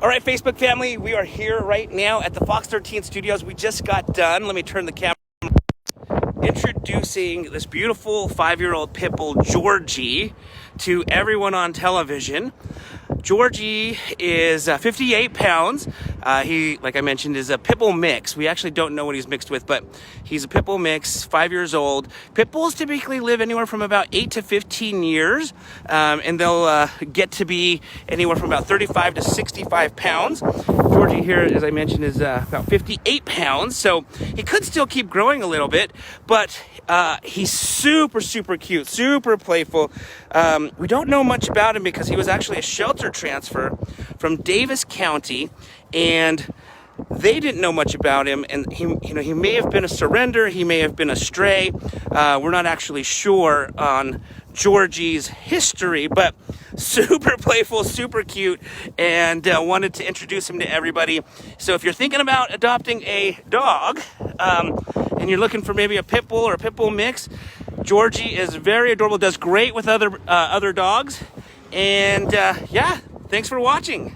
All right, Facebook family, we are here right now at the Fox13 studios. We just got done. Let me turn the camera. Introducing this beautiful 5-year-old pit bull, Georgie, to everyone on television. Georgie is 58 pounds. He, like I mentioned, is a pit bull mix. We actually don't know what he's mixed with, but he's a pit bull mix, 5 years old. Pit bulls typically live anywhere from about 8 to 15 years, and they'll get to be anywhere from about 35 to 65 pounds. Georgie here, as I mentioned, is about 58 pounds, so he could still keep growing a little bit, but he's super cute, super playful. We don't know much about him because he was actually a shelter transfer from Davis County, and they didn't know much about him, and he may have been a surrender, he may have been a stray. We're not actually sure on Georgie's history, but super playful, super cute, and wanted to introduce him to everybody. So if you're thinking about adopting a dog, and you're looking for maybe a pit bull or a pit bull mix, Georgie is very adorable, does great with other dogs, and yeah, thanks for watching.